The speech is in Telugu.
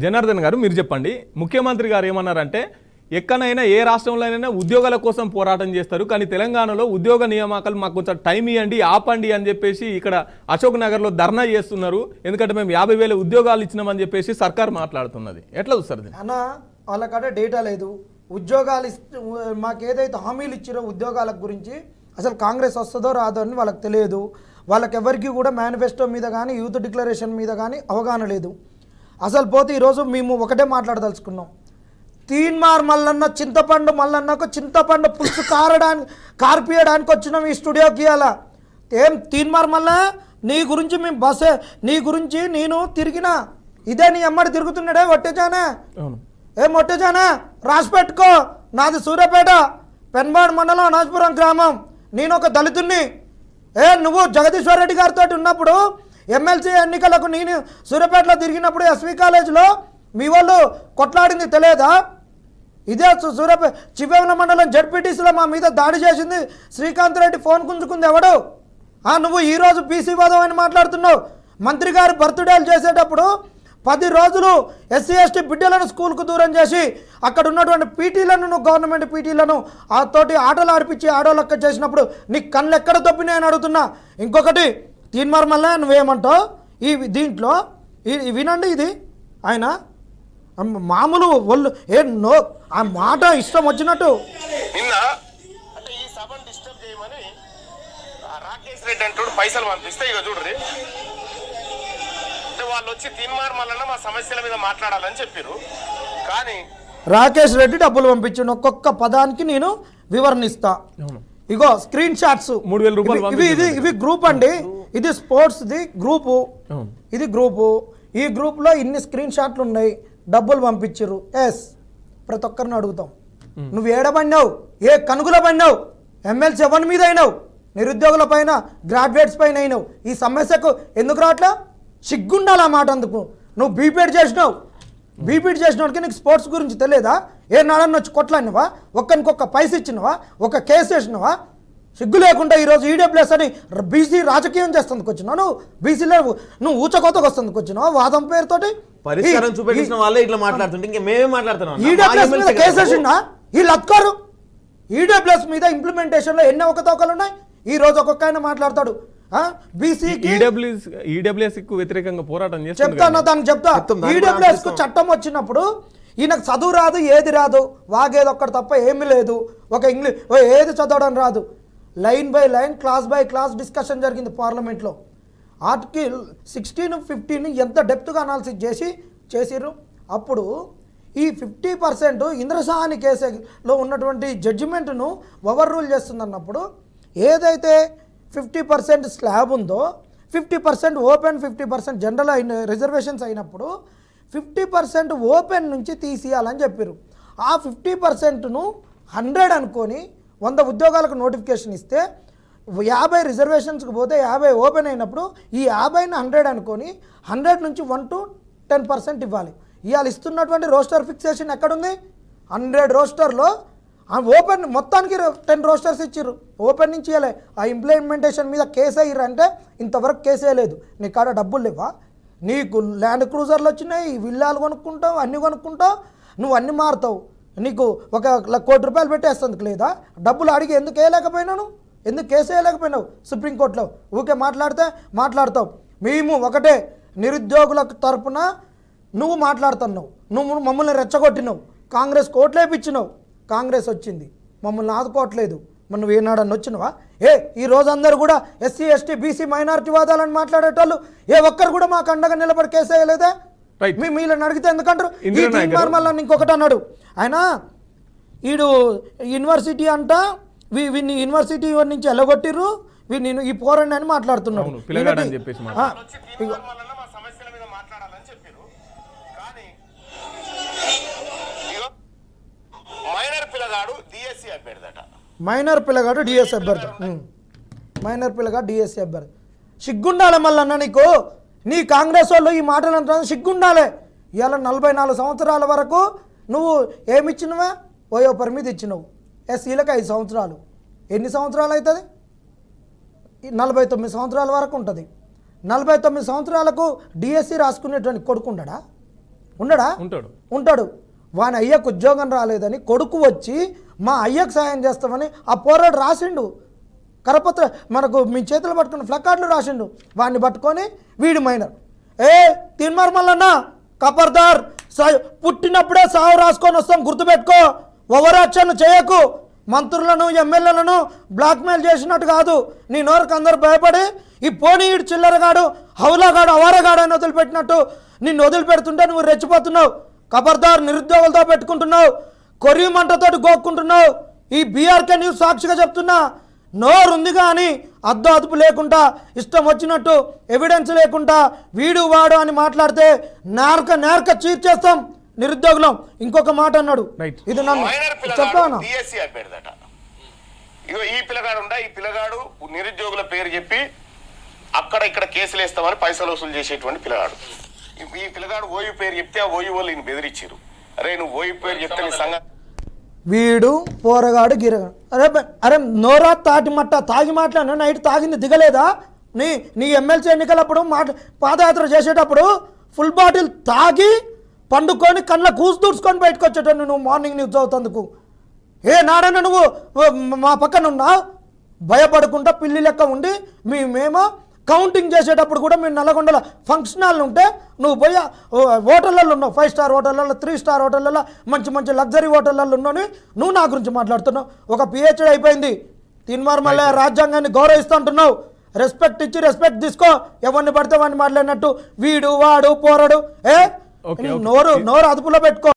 జనార్దన్ గారు మీరు చెప్పండి, ముఖ్యమంత్రి గారు ఏమన్నారంటే ఎక్కడైనా ఏ రాష్ట్రంలోనైనా ఉద్యోగాల కోసం పోరాటం చేస్తారు, కానీ తెలంగాణలో ఉద్యోగ నియామకాలు మాకు కొంచెం టైం ఇవ్వండి, ఆపండి అని చెప్పేసి ఇక్కడ అశోక్ నగర్లో ధర్నా చేస్తున్నారు. ఎందుకంటే మేము 50,000 ఉద్యోగాలు ఇచ్చినామని చెప్పేసి సర్కార్ మాట్లాడుతున్నది. ఎట్లా చూస్తారు అన్న? వాళ్ళకాడ డేటా లేదు. ఉద్యోగాలు మాకు ఏదైతే హామీలు ఇచ్చారో ఉద్యోగాల గురించి అసలు కాంగ్రెస్ వస్తుందో రాదో అని వాళ్ళకి తెలియదు. వాళ్ళకి ఎవరికి కూడా మేనిఫెస్టో మీద కానీ యూత్ డిక్లరేషన్ మీద కానీ అవగాహన లేదు. అసలు పోతే ఈరోజు మేము ఒకటే మాట్లాడదలుచుకున్నాం. తీన్మార్ మల్లన్న చింతపండు మల్లన్నకు చింతపండు పులుసు కార్పియడానికి వచ్చినాం ఈ స్టూడియోకి. అలా ఏం తీన్మార్ మల్ల నీ గురించి మేము నీ గురించి నేను తిరిగినా ఇదే నీ అమ్మడి తిరుగుతున్నాడే ఒట్టేజానా? ఏం ఒట్టేజానా? రాసి పెట్టుకో. నాది సూర్యాపేట పెన్బాడ్ మండలం అనాజ్పురం గ్రామం. నేను ఒక దళితుణ్ణి. నువ్వు జగదీశ్వర్ రెడ్డి గారితో ఉన్నప్పుడు ఎమ్మెల్సీ ఎన్నికలకు నేను సూర్యాపేటలో తిరిగినప్పుడు ఎస్వి కాలేజీలో మీ వాళ్ళు కొట్లాడింది తెలియదా? ఇదే సూర్యాపేట చివేవల మండలం జడ్పీటీసీలో మా మీద దాడి చేసింది శ్రీకాంత్ రెడ్డి. ఫోన్ గుంజుకుంది ఎవడు? నువ్వు ఈరోజు బీసీ వాదం అని మాట్లాడుతున్నావు. మంత్రి గారు బర్త్డేలు చేసేటప్పుడు 10 రోజులు ఎస్సీ ఎస్టీ బిడ్డలను స్కూల్కు దూరం చేసి అక్కడ ఉన్నటువంటి పీటీలను నువ్వు గవర్నమెంట్ పీటీలను తోటి ఆటలు ఆడిపించి ఆడోళ్ళక్క చేసినప్పుడు నీ కళ్ళు ఎక్కడ తప్పినాయని అడుగుతున్నా. ఇంకొకటి తీన్మార్ మళ్ళీ నువ్వేమంటావు దీంట్లో వినండి. ఇది ఆయన మామూలు ఒళ్ళు నో ఆ మాట ఇష్టం వచ్చినట్టు నిన్న అంటే ఈ సభను డిస్టర్బ్ చేయమని రాకేష్ రెడ్డి అంటాడు పైసలు పంపిస్తే ఇక చూడ్రి అంటే వాళ్ళు వచ్చి తీన్మార్ మల్లన్న మా సమస్యల మీద మాట్లాడాలని చెప్పారు. కానీ రాకేష్ రెడ్డి డబ్బులు పంపించండి. ఒక్కొక్క పదానికి నేను వివరణిస్తా. ఇగో స్క్రీన్ షాట్స్ 3,000 రూపాయలు. ఇవి గ్రూప్ అండి. ఇది స్పోర్ట్స్ది గ్రూపు. ఇది గ్రూపు. ఈ గ్రూప్లో ఇన్ని స్క్రీన్ షాట్లు ఉన్నాయి. డబ్బులు పంపించరు. ప్రతి ఒక్కరిని అడుగుతాం, నువ్వు ఏడబడినావు? ఏ కనుగుల పడినావు? ఎమ్మెల్సీ ఎవరి మీద అయినావు? నిరుద్యోగుల పైన, గ్రాడ్యుయేట్స్ పైన అయినావు. ఈ సమస్యకు ఎందుకు రావట్లా? సిగ్గుండాలి ఆ మాట. అందుకు నువ్వు బీపీడ్ చేసినావు. బీపీడ్ చేసినోడికి నీకు స్పోర్ట్స్ గురించి తెలియదా? ఏ నాడన్న వచ్చి కొట్లాడినవా? ఒక్కనికొక్క పైస ఇచ్చినవా? ఒక కేసు వేసినవా? సిగ్గు లేకుండా ఈరోజు ఈడబ్ల్యూఎస్ అని బీసీ రాజకీయం చేస్తుందుకు వచ్చినావు. నువ్వు బీసీలో నువ్వు ఊచకోతకు వస్తుందుకు వచ్చినావు వాదం పేరుతోటి. పరిష్కారం చూపించిన వాళ్ళే ఇట్లా మాట్లాడుతుంటే ఇంకా మేమే మాట్లాడుతున్నాం. ఈడబ్ల్యూఎస్ మీద కేసు వేసిండా ఈ లత్కారు? ఈడబ్ల్యూఎస్ మీద ఇంప్లిమెంటేషన్లో ఎన్ని అవకతవకలు ఉన్నాయి. ఈ రోజు ఒక్కొక్క ఆయన మాట్లాడతాడు. ఈడబ్ల్యూఎస్ కు వ్యతిరేకంగా పోరాటం చెప్తాను దానికి చెప్తా. ఈడబ్ల్యూఎస్ కు చట్టం వచ్చినప్పుడు ఈయనకు చదువు రాదు, ఏది రాదు, వాగేది ఒక్కటి తప్ప ఏమీ లేదు. ఒక ఇంగ్లీష్ ఏది చదవడం రాదు. Line by line, class by class discussion జరిగింది పార్లమెంట్లో. ఆర్టికల్ 16, 15 ఎంత డెప్త్గా అనాలిసిస్ చేసిర్రు. అప్పుడు ఈ 50% ఇంద్రసాని కేసులో ఉన్నటువంటి జడ్జిమెంట్ను ఓవర్ రూల్ చేస్తుందన్నప్పుడు ఏదైతే 50% స్లాబ్ ఉందో 50% ఓపెన్, 50% జనరల్ అయిన రిజర్వేషన్స్ అయినప్పుడు 50% ఓపెన్ నుంచి తీసేయాలని చెప్పారు. ఆ 50%ను 100 అనుకొని 100 ఉద్యోగాలకు నోటిఫికేషన్ ఇస్తే 50 రిజర్వేషన్స్కి పోతే 50 ఓపెన్ అయినప్పుడు ఈ 50ని 100 అనుకొని 100 నుంచి 1 to 10% ఇవ్వాలి. ఇవాళ ఇస్తున్నటువంటి రోస్టర్ ఫిక్సేషన్ ఎక్కడుంది? 100 రోస్టర్లో ఓపెన్ మొత్తానికి 10 రోస్టర్స్ ఇచ్చిర్రు. ఓపెన్ నుంచి ఇవ్వలే. ఆ ఇంప్లిమెంటేషన్ మీద కేసు అయ్యారు అంటే ఇంతవరకు కేసు వేయలేదు. నీ కాడ డబ్బులు లేవా? నీకు ల్యాండ్ క్రూజర్లు వచ్చినాయి, విల్లాలు కొనుక్కుంటావు, అన్నీ కొనుక్కుంటావు, నువ్వు అన్నీ మారుతావు. నీకు 1 కోటి రూపాయలు పెట్టేస్తందుకు లేదా? డబ్బులు అడిగి ఎందుకు వేయలేకపోయినాను? ఎందుకు కేసు వేయలేకపోయినావు సుప్రీంకోర్టులో? ఊకే మాట్లాడతావు. మేము ఒకటే, నిరుద్యోగుల తరపున నువ్వు మాట్లాడుతున్నావు. నువ్వు మమ్మల్ని రెచ్చగొట్టినావు. కాంగ్రెస్ కోట్లు వేయించినావు. కాంగ్రెస్ వచ్చింది, మమ్మల్ని ఆదుకోవట్లేదు. నువ్వు ఏనాడని వచ్చినవా? ఈ రోజు అందరూ కూడా ఎస్సీ ఎస్టీ బీసీ మైనారిటీ వాదాలని మాట్లాడేటోళ్ళు ఏ ఒక్కరు కూడా మాకు అండగా నిలబడి కేసు వేయలేదా? మీళ్ళని అడిగితే ఎందుకంటారు? మళ్ళీ ఇంకొకటి అన్నాడు ఆయన, వీడు యూనివర్సిటీ అంట, వీడిని యూనివర్సిటీ నుంచి ఎల్లగొట్టిర్రు, వీడిని ఈ పోరండి అని మాట్లాడుతున్నాడు. మైనర్ పిల్లగాడు డిఎస్సి అభ్యర్థి. సిగ్గుండాలి మళ్ళీ నీకు. నీ కాంగ్రెస్ వాళ్ళు ఈ మాటలు అంటున్నా సిగ్గుండాలి. ఇవాళ 44 సంవత్సరాల వరకు నువ్వు ఏమిచ్చినవా? ఓయో పరిమితి ఇచ్చినావు. ఎస్సీలకు 5 సంవత్సరాలు. ఎన్ని సంవత్సరాలు అవుతుంది? 49 సంవత్సరాల వరకు ఉంటుంది. 49 సంవత్సరాలకు డిఎస్సి రాసుకునేటువంటి కొడుకు ఉండడా? ఉండడా ఉంటాడు. ఉంటాడు. వాని అయ్యకు ఉద్యోగం రాలేదని కొడుకు వచ్చి మా అయ్యకు సాయం చేస్తామని ఆ పోరాడు రాసిండు. కరపత్ర మనకు మీ చేతులు పట్టుకున్న ఫ్లకార్డులు రాసిండు. వాడిని పట్టుకొని వీడి మైనర్ తిన్మార్ మల్లన్న కపర్దార్ పుట్టినప్పుడే సావు రాసుకొని వస్తాం, గుర్తుపెట్టుకో. ఓవరాక్షన్ చేయకు. మంత్రులను ఎమ్మెల్యేలను బ్లాక్మెయిల్ చేసినట్టు కాదు. నీ నోరుకు అందరు భయపడి ఈ పోనీయుడు చిల్లరగాడు హౌలాగాడు అవారగాడు అని వదిలిపెట్టినట్టు నిన్ను వదిలిపెడుతుంటే నువ్వు రెచ్చిపోతున్నావు. ఖబర్దార్, నిరుద్యోగులతో పెట్టుకుంటున్నావు, కొర్రీ మంటతోటి గోక్కుంటున్నావు. ఈ బీఆర్కే న్యూస్ సాక్షిగా చెప్తున్నా, నోరుంది కానీ అద్దు అదుపు లేకుండా ఇష్టం వచ్చినట్టు ఎవిడెన్స్ లేకుండా వీడు వాడు అని మాట్లాడితే నేర్క చీర్చేస్తాం నిరుద్యోగులం. ఇంకొక మాట అన్నాడు, ఇది నన్ను చెప్పాను. డిఎస్సి అభ్యర్థట ఇగో ఈ పిల్లగాడు ఉండా, ఈ పిల్లగాడు నిరుద్యోగుల పేరు చెప్పి అక్కడ ఇక్కడ కేసులు వేస్తామని పైసలు వసూలు చేసేటువంటి పిల్లగాడు. ఈ పిల్లగాడు ఓయూ పేరు చెప్తే ఆ ఓయూ వాళ్ళు ఈయన బెదిరించారు. అరే నువ్వు ఓయూ పేరు చెప్తే నీ సంగతి వీడు పోరగాడు గిరగాడు. అరే నోరా తాటి మట్ట తాగి మాట్లాడినా నైట్ తాగింది దిగలేదా? నీ ఎమ్మెల్సీ ఎన్నికలప్పుడు పాదయాత్ర చేసేటప్పుడు ఫుల్ బాటిల్ తాగి పండుకొని కళ్ళ కూసు తుడుచుకొని బయటకు వచ్చేటప్పుడు నువ్వు మార్నింగ్ న్యూస్ చదువుతందుకు నాడన్నా నువ్వు మా పక్కన ఉన్నా భయపడకుండా పిల్లి లెక్క ఉండి మేమేమో కౌంటింగ్ చేసేటప్పుడు కూడా మీరు నల్లగొండల ఫంక్షన్ హాల్ ఉంటే నువ్వు పోయి హోటళ్ళల్లో ఉన్నావు, 5 స్టార్ హోటళ్ళల్లో 3 స్టార్ హోటళ్ళల్లో మంచి లగ్జరీ హోటళ్ళల్లో ఉన్నావు. నువ్వు నా గురించి మాట్లాడుతున్నావు. ఒక పిహెచ్డి అయిపోయింది, తిన్మార్ మల్లయ్య రాజ్యాంగాన్ని గౌరవిస్తూ అంటున్నావు. రెస్పెక్ట్ ఇచ్చి రెస్పెక్ట్ తీసుకో. ఎవరిని పడితే వాడిని మాట్లాడినట్టు వీడు వాడు పోరడు నోరు అదుపులో పెట్టుకో.